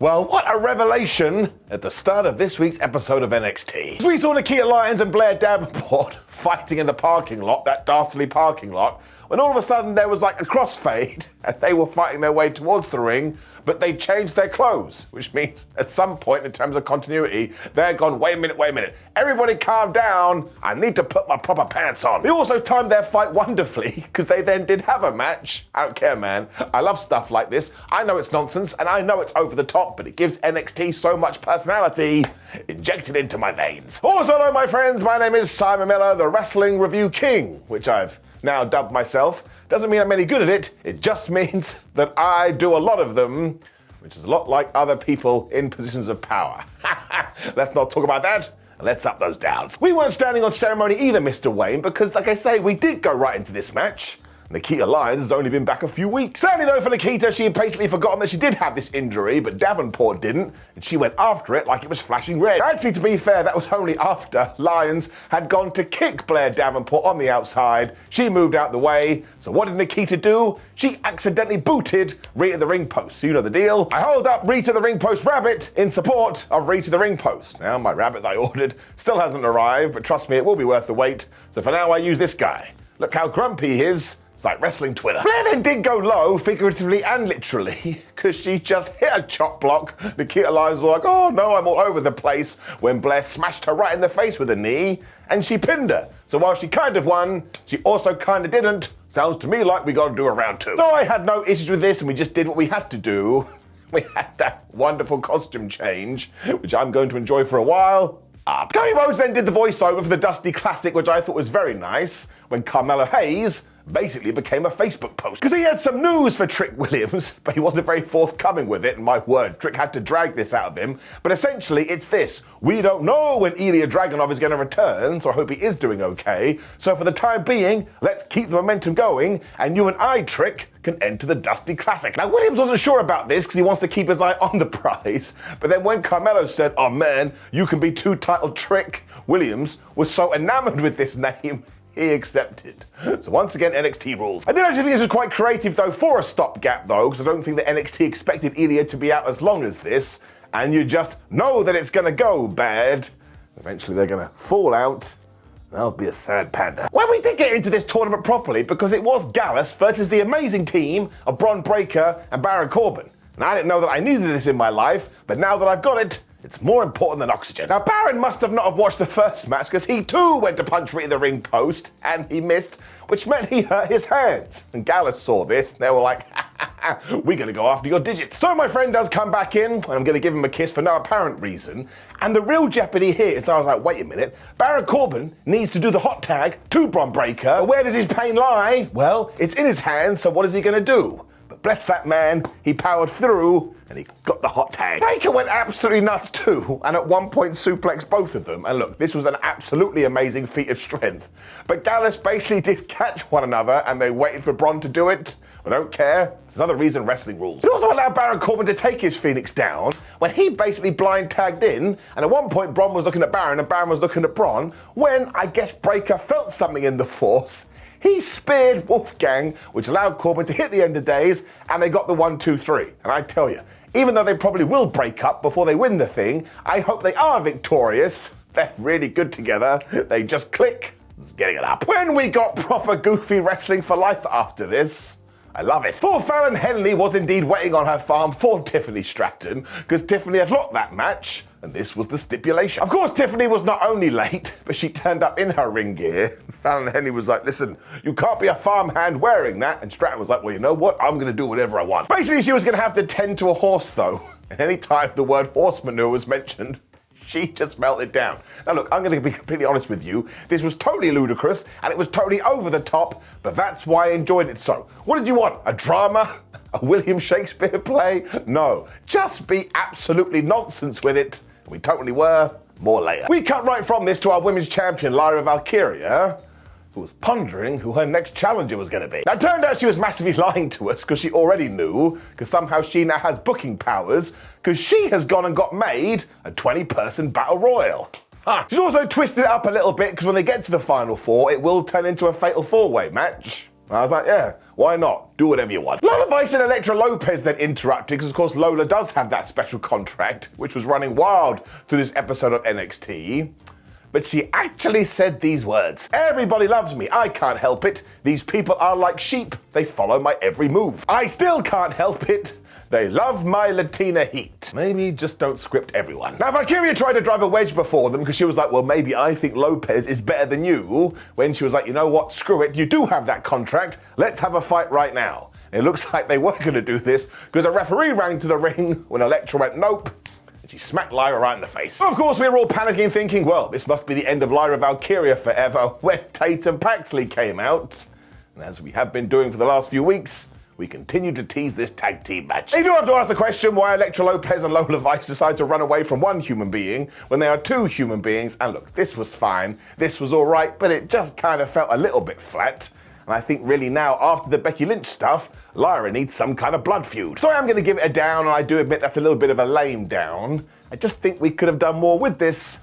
Well, what a revelation at the start of this week's episode of NXT. We saw Nikkita, Lyons and Blair Davenport fighting in the parking lot, that dastardly parking lot, when all of a sudden there was like a crossfade and they were fighting their way towards the ring, but they changed their clothes, which means at some point in terms of continuity, they're gone, wait a minute, everybody calm down, I need to put my proper pants on. They also timed their fight wonderfully, because they then did have a match. I don't care, man. I love stuff like this. I know it's nonsense, and I know it's over the top, but it gives NXT so much personality injected into my veins. Also, hello, my friends, my name is Simon Miller, the Wrestling Review King, which I've now dubbed myself. Doesn't mean I'm any good at it, it just means that I do a lot of them, which is a lot like other people in positions of power. Let's not talk about that, let's up those downs. We weren't standing on ceremony either, Mr. Wayne, because like I say, we did go right into this match. Nikkita Lyons has only been back a few weeks. Sadly though for Nikkita, she had basically forgotten that she did have this injury, but Davenport didn't, and she went after it like it was flashing red. Actually, to be fair, that was only after Lyons had gone to kick Blair Davenport on the outside. She moved out the way, so what did Nikkita do? She accidentally booted Rita the ring post. So you know the deal. I hold up Rita the ring post rabbit in support of Rita the ring post. Now, my rabbit that I ordered still hasn't arrived, but trust me, it will be worth the wait. So for now, I use this guy. Look how grumpy he is. It's like wrestling Twitter. Blair then did go low, figuratively and literally, because she just hit a chop block. Nikkita Lyons was like, oh no, I'm all over the place, when Blair smashed her right in the face with a knee, and she pinned her. So while she kind of won, she also kind of didn't. Sounds to me like we got to do a round two. So I had no issues with this, and we just did what we had to do. We had that wonderful costume change, which I'm going to enjoy for a while. Cody Rhodes then did the voiceover for the Dusty Classic, which I thought was very nice, when Carmelo Hayes basically became a Facebook post. Because he had some news for Trick Williams, but he wasn't very forthcoming with it, and my word, Trick had to drag this out of him. But essentially, it's this. We don't know when Ilya Dragunov is going to return, so I hope he is doing okay. So for the time being, let's keep the momentum going, and you and I, Trick, can enter the Dusty Classic. Now, Williams wasn't sure about this because he wants to keep his eye on the prize, but then when Carmelo said, oh man, you can be two-titled Trick, Williams was so enamored with this name, he accepted. So once again, NXT rules. I did actually think this was quite creative though for a stopgap though, because I don't think that NXT expected Ilya to be out as long as this, and you just know that it's gonna go bad. Eventually they're gonna fall out. That'll be a sad panda. Well, we did get into this tournament properly because it was Gallus versus the amazing team of Bron Breakker and Baron Corbin. And I didn't know that I needed this in my life, but now that I've got it, it's more important than oxygen. Now, Baron must have not have watched the first match because he too went to punch Rita the ring post and he missed, which meant he hurt his hands. And Gallus saw this and they were like, we're gonna go after your digits. So my friend does come back in and I'm gonna give him a kiss for no apparent reason. And the real jeopardy here is I was like, wait a minute, Baron Corbin needs to do the hot tag to Bron Breakker. But where does his pain lie? Well, it's in his hands, so what is he gonna do? But bless that man, he powered through and he got the hot tag. Breakker went absolutely nuts too, and at one point suplexed both of them. And look, this was an absolutely amazing feat of strength. But Gallus basically did catch one another and they waited for Bron to do it. I don't care, it's another reason wrestling rules. It also allowed Baron Corbin to take his Phoenix down when he basically blind tagged in, and at one point Bron was looking at Baron and Baron was looking at Bron, when I guess Breakker felt something in the force. He speared Wolfgang, which allowed Corbin to hit the end of days, and they got the 1, 2, 3. And I tell you, even though they probably will break up before they win the thing, I hope they are victorious. They're really good together. They just click. It's getting it up. When we got proper goofy wrestling for life after this, I love it. For Fallon Henley was indeed waiting on her farm for Tiffany Stratton, because Tiffany had locked that match, and this was the stipulation. Of course, Tiffany was not only late, but she turned up in her ring gear. Fallon Henley was like, listen, you can't be a farmhand wearing that. And Stratton was like, well, you know what? I'm gonna do whatever I want. Basically, she was gonna have to tend to a horse though. And any time the word horse manure was mentioned, she just melted down. Now look, I'm gonna be completely honest with you. This was totally ludicrous and it was totally over the top, but that's why I enjoyed it so. What did you want? A drama? A William Shakespeare play? No, just be absolutely nonsense with it. We totally were. More later. We cut right from this to our women's champion, Lyra Valkyria, who was pondering who her next challenger was going to be. Now, it turned out she was massively lying to us because she already knew, because somehow she now has booking powers, because she has gone and got made a 20-person battle royal. She's also twisted it up a little bit because when they get to the final four, it will turn into a fatal four-way match. And I was like, yeah, why not? Do whatever you want. Lola Vice and Elektra Lopez then interrupted because, of course, Lola does have that special contract, which was running wild through this episode of NXT. But she actually said these words. Everybody loves me. I can't help it. These people are like sheep. They follow my every move. I still can't help it. They love my Latina heat. Maybe just don't script everyone. Now, Valkyria tried to drive a wedge before them because she was like, well, maybe I think Lopez is better than you. When she was like, you know what, screw it. You do have that contract. Let's have a fight right now. And it looks like they were going to do this because a referee ran to the ring when Elektra went, nope. She smacked Lyra right in the face. So of course, we were all panicking, thinking, well, this must be the end of Lyra Valkyria forever, when Tatum Paxley came out. And as we have been doing for the last few weeks, we continue to tease this tag team match. You do have to ask the question why Elektra Lopez and Lola Vice decided to run away from one human being when they are two human beings. And look, this was fine, this was all right, but it just kind of felt a little bit flat. And I think really now, after the Becky Lynch stuff, Lyra needs some kind of blood feud. So I am going to give it a down, and I do admit that's a little bit of a lame down. I just think we could have done more with this,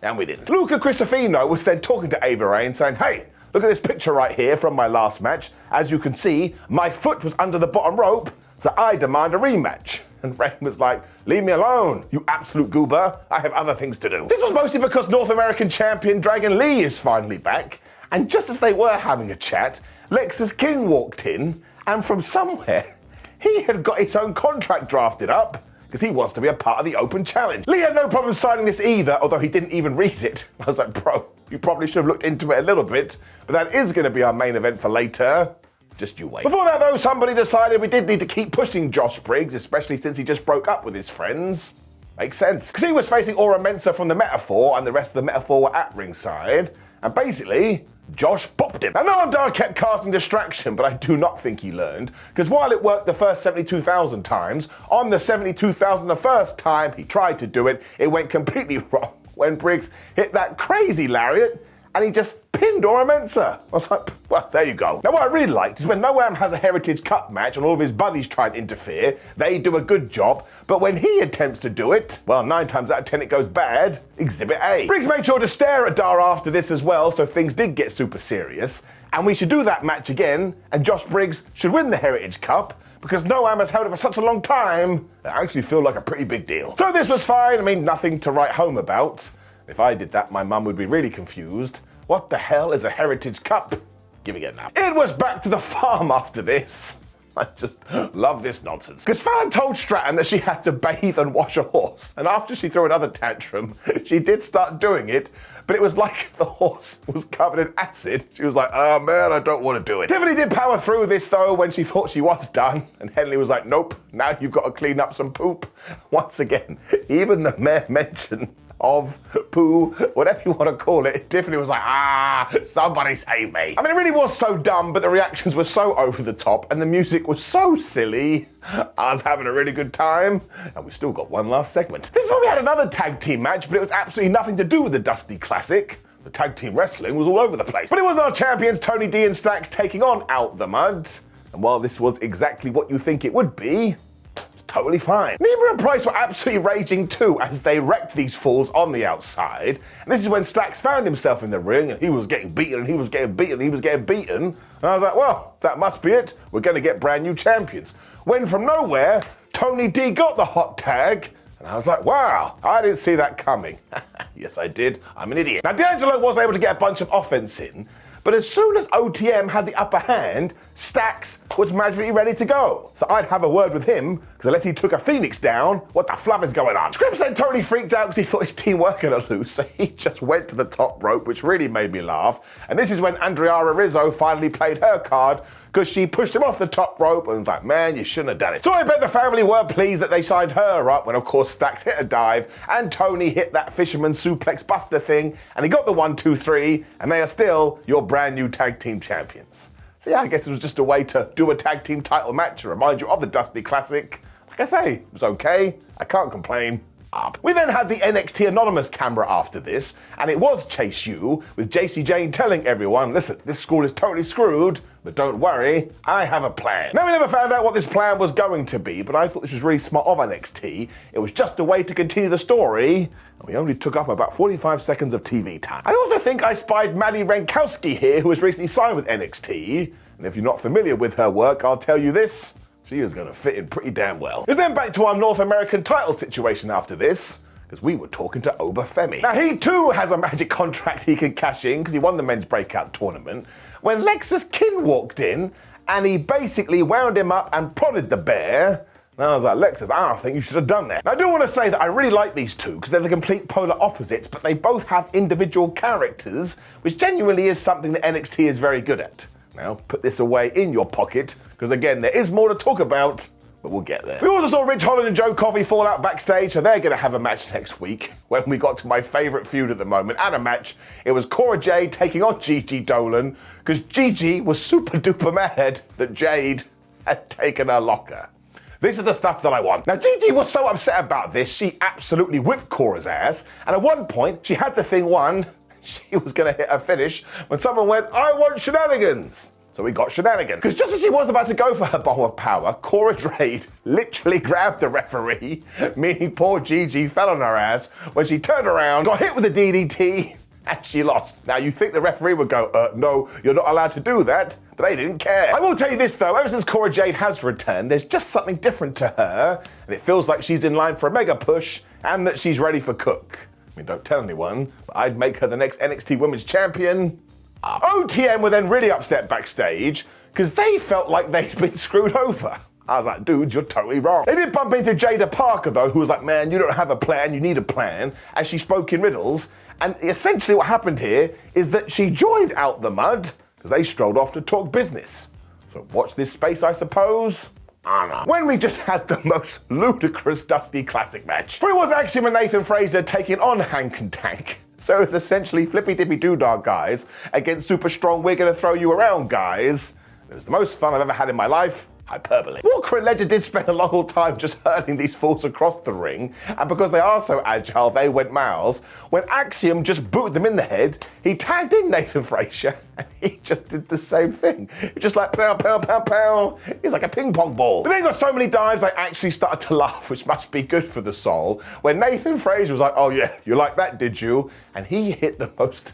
and we didn't. Luca Crisafino was then talking to Ava Ray and saying, hey, look at this picture right here from my last match. As you can see, my foot was under the bottom rope, so I demand a rematch. And Ray was like, leave me alone, you absolute goober. I have other things to do. This was mostly because North American champion Dragon Lee is finally back. And just as they were having a chat, Lexis King walked in, and from somewhere, he had got his own contract drafted up because he wants to be a part of the Open Challenge. Lee had no problem signing this either, although he didn't even read it. I was like, bro, you probably should have looked into it a little bit, but that is going to be our main event for later. Just you wait. Before that, though, somebody decided we did need to keep pushing Josh Briggs, especially since he just broke up with his friends. Makes sense. Because he was facing Aura Mensah from the Metaphor, and the rest of the Metaphor were at ringside. And basically, Josh bopped him. Now, Noam Dar kept casting distraction, but I do not think he learned, because while it worked the first 72,000 times, on the 72,001st time he tried to do it, it went completely wrong when Briggs hit that crazy lariat, and he just pinned Aura Mensah. I was like, well, there you go. Now, what I really liked is when Noam has a Heritage Cup match and all of his buddies try to interfere, they do a good job, but when he attempts to do it, well, 9 times out of 10 it goes bad. Exhibit A. Briggs made sure to stare at Dar after this as well, so things did get super serious, and we should do that match again, and Josh Briggs should win the Heritage Cup, because Noam has held it for such a long time, that I actually feel like a pretty big deal. So this was fine, I mean, nothing to write home about. If I did that, my mum would be really confused. What the hell is a Heritage Cup? Giving it a nap. It was back to the farm after this. I just love this nonsense. Because Fallon told Stratton that she had to bathe and wash a horse. And after she threw another tantrum, she did start doing it, but it was like the horse was covered in acid. She was like, oh man, I don't want to do it. Tiffany did power through this though when she thought she was done. And Henley was like, nope, now you've got to clean up some poop. Once again, even the mere mention of poo, whatever you want to call it, Tiffany was like, somebody save me. I mean, it really was so dumb, but the reactions were so over the top and the music was so silly. I was having a really good time, and we still got one last segment. This is where we had another tag team match, but it was absolutely nothing to do with the Dusty Classic. The tag team wrestling was all over the place. But it was our champions, Tony D and Stacks, taking on Out the Mud. And while this was exactly what you think it would be, totally fine. Nima and Price were absolutely raging too as they wrecked these fools on the outside. And this is when Stacks found himself in the ring and he was getting beaten and he was getting beaten and he was getting beaten. And I was like, well, that must be it. We're going to get brand new champions. When from nowhere, Tony D got the hot tag. And I was like, wow, I didn't see that coming. Yes, I did. I'm an idiot. Now, D'Angelo was able to get a bunch of offense in, but as soon as OTM had the upper hand, Stacks was magically ready to go. So I'd have a word with him, because unless he took a Phoenix down, what the flub is going on? Scripps then totally freaked out because he thought his team were going to lose, so he just went to the top rope, which really made me laugh. And this is when Andrea Rizzo finally played her card, because she pushed him off the top rope and was like, man, you shouldn't have done it. So I bet the family were pleased that they signed her up when, of course, Stacks hit a dive and Tony hit that fisherman suplex buster thing and he got the 1, 2, 3 and they are still your brand new tag team champions. So yeah, I guess it was just a way to do a tag team title match to remind you of the Dusty Classic. Like I say, it was okay. I can't complain. Up. We then had the NXT Anonymous camera after this, and it was Chase U, with JC Jane telling everyone, listen, this school is totally screwed, but don't worry, I have a plan. Now, we never found out what this plan was going to be, but I thought this was really smart of NXT. It was just a way to continue the story, and we only took up about 45 seconds of TV time. I also think I spied Maddie Renkowski here, who was recently signed with NXT, And if you're not familiar with her work, I'll tell you this, she is going to fit in pretty damn well. It's then back to our North American title situation after this, because we were talking to Femi. Now he too has a magic contract he can cash in because he won the men's breakout tournament, when Lexis walked in and he basically wound him up and prodded the bear. And I was like, Lexis, I don't think you should have done that. Now, I do want to say that I really like these two because they're the complete polar opposites, but they both have individual characters, which genuinely is something that NXT is very good at. Now, put this away in your pocket, because again, there is more to talk about, but we'll get there. We also saw Rich Holland and Joe Coffey fall out backstage, so they're going to have a match next week. When we got to my favourite feud at the moment, and a match, it was Cora Jade taking on Gigi Dolin, because Gigi was super duper mad that Jade had taken her locker. This is the stuff that I want. Now, Gigi was so upset about this, she absolutely whipped Cora's ass, and at one point, she had the thing won. She was going to hit her finish when someone went, I want shenanigans. So we got shenanigans. Because just as she was about to go for her bomb of power, Cora Jade literally grabbed the referee, meaning poor Gigi fell on her ass when she turned around, got hit with a DDT, and she lost. Now, you think the referee would go, no, you're not allowed to do that, but they didn't care. I will tell you this, though, ever since Cora Jade has returned, there's just something different to her, and it feels like she's in line for a mega push, and that she's ready for Cook. I mean, don't tell anyone, but I'd make her the next NXT Women's Champion. OTM were then really upset backstage, because they felt like they'd been screwed over. I was like, dudes, you're totally wrong. They did bump into Jada Parker, though, who was like, man, you don't have a plan, you need a plan, as she spoke in riddles. And essentially what happened here is that she joined Out the Mud, because they strolled off to talk business. So watch this space, I suppose. When we just had the most ludicrous Dusty Classic match. For it was Axiom and Nathan Frazer taking on Hank and Tank. So it's essentially flippy dippy doodah guys against super strong, we're gonna throw you around guys. It was the most fun I've ever had in my life. Hyperbole. Walker and Ledger did spend a long time just hurling these fools across the ring, and because they are so agile, they went miles. When Axiom just booted them in the head, he tagged in Nathan Frazer, and he just did the same thing. Just like pow, pow, pow, pow. He's like a ping pong ball. But then got so many dives, I actually started to laugh, which must be good for the soul, when Nathan Frazer was like, oh yeah, you like that, did you? And he hit the most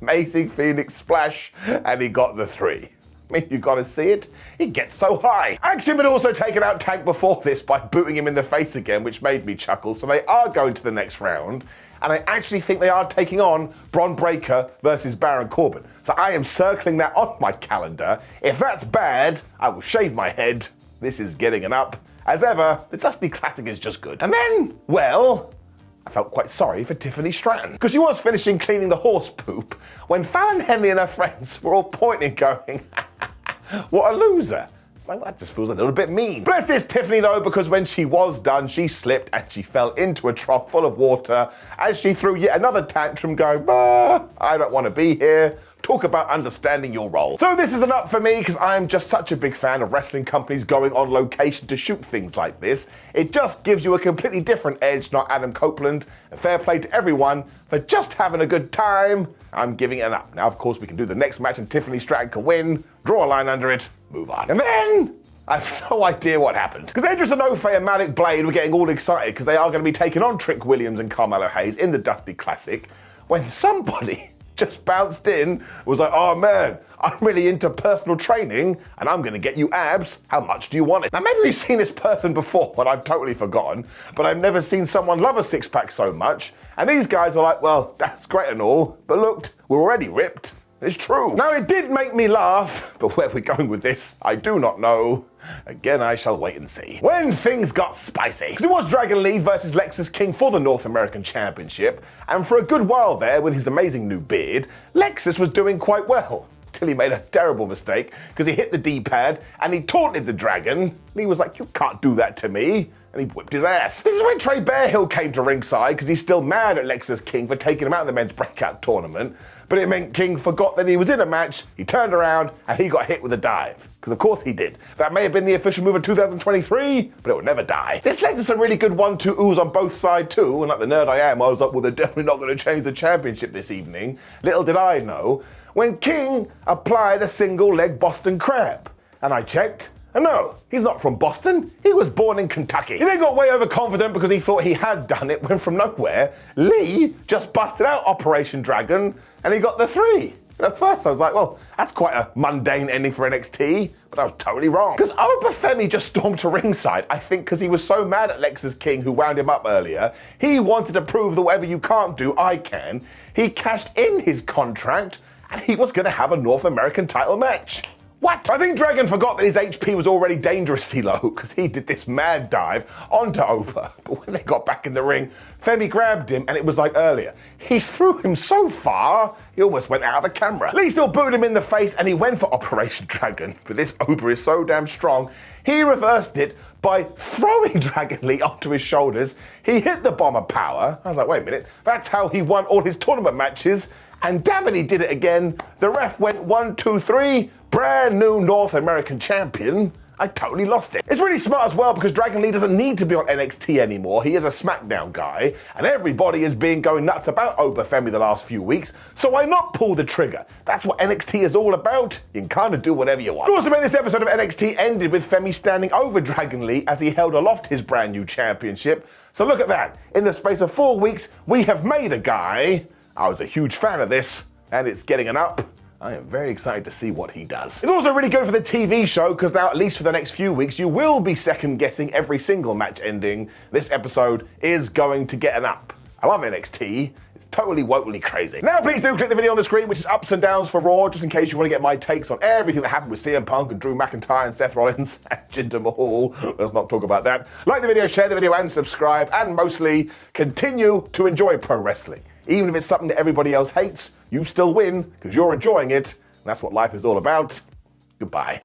amazing Phoenix splash, and he got the 3. I mean, you gotta see it. He gets so high. Axiom had also taken out Tank before this by booting him in the face again, which made me chuckle. So they are going to the next round. And I actually think they are taking on Bron Breakker versus Baron Corbin. So I am circling that on my calendar. If that's bad, I will shave my head. This is getting an up. As ever, the Dusty Classic is just good. And then, well, I felt quite sorry for Tiffany Stratton, because she was finishing cleaning the horse poop when Fallon Henley and her friends were all pointing going, what a loser. It's like, that just feels a little bit mean. Bless this Tiffany though, because when she was done, she slipped and she fell into a trough full of water as she threw yet another tantrum going, I don't want to be here. Talk about understanding your role. So this is an up for me because I'm just such a big fan of wrestling companies going on location to shoot things like this. It just gives you a completely different edge, not Adam Copeland. And fair play to everyone for just having a good time. I'm giving it an up. Now, of course, we can do the next match and Tiffany Stratton can win, draw a line under it, move on. And then I have no idea what happened. Because Edris and Ofe and Malik Blade were getting all excited because they are going to be taking on Trick Williams and Carmelo Hayes in the Dusty Classic when somebody just bounced in, was like, oh man, I'm really into personal training and I'm gonna get you abs. How much do you want it? Now maybe we've seen this person before and I've totally forgotten, but I've never seen someone love a six-pack so much. And these guys were like, well, that's great and all, but look, we're already ripped. It's true. Now it did make me laugh, but where we're going with this, I do not know. Again, I shall wait and see. When things got spicy. Because it was Dragon Lee versus Lexis King for the North American Championship, and for a good while there, with his amazing new beard, Lexis was doing quite well. Till he made a terrible mistake, because he hit the D-pad, and he taunted the Dragon, and he was like, you can't do that to me. And he whipped his ass. This is when Trey Bearhill came to ringside, because he's still mad at Lexis King for taking him out of the men's breakout tournament. But it meant King forgot that he was in a match, he turned around, and he got hit with a dive. Because of course he did. That may have been the official move of 2023, but it would never die. This led to some really good 1-2 oohs on both sides too, and like the nerd I am, I was like, well, they're definitely not going to change the championship this evening. Little did I know, when King applied a single leg Boston Crab. And I checked, and no, he's not from Boston. He was born in Kentucky. He then got way overconfident because he thought he had done it when from nowhere, Lee just busted out Operation Dragon and he got the 3. And at first I was like, well, that's quite a mundane ending for NXT, but I was totally wrong. Because Femi just stormed to ringside, I think because he was so mad at Lexis King, who wound him up earlier. He wanted to prove that whatever you can't do, I can. He cashed in his contract, and he was going to have a North American title match. What? I think Dragon forgot that his HP was already dangerously low because he did this mad dive onto Opa. But when they got back in the ring, Femi grabbed him and it was like earlier. He threw him so far, he almost went out of the camera. Lee still booed him in the face and he went for Operation Dragon. But this Opa is so damn strong, he reversed it by throwing Dragon Lee onto his shoulders. He hit the bomb of power. I was like, wait a minute, that's how he won all his tournament matches. And damn it, he did it again. The ref went 1, 2, 3. Brand new North American champion. I totally lost it. It's really smart as well because Dragon Lee doesn't need to be on NXT anymore. He is a SmackDown guy, and everybody has been going nuts about Opa Femi the last few weeks, so why not pull the trigger? That's what NXT is all about. You can kind of do whatever you want. Also, this episode of NXT ended with Femi standing over Dragon Lee as he held aloft his brand new championship. So look at that. In the space of 4 weeks, we have made a guy. I was a huge fan of this, and it's getting an up. I am very excited to see what he does. It's also really good for the TV show because now, at least for the next few weeks, you will be second guessing every single match ending. This episode is going to get an up. I love NXT. It's totally wokely crazy. Now please do click the video on the screen, which is ups and downs for Raw, just in case you want to get my takes on everything that happened with CM Punk and Drew McIntyre and Seth Rollins and Jinder Mahal. Let's not talk about that. Like the video, share the video and subscribe, and mostly continue to enjoy pro wrestling. Even if it's something that everybody else hates, you still win because you're enjoying it. And that's what life is all about. Goodbye.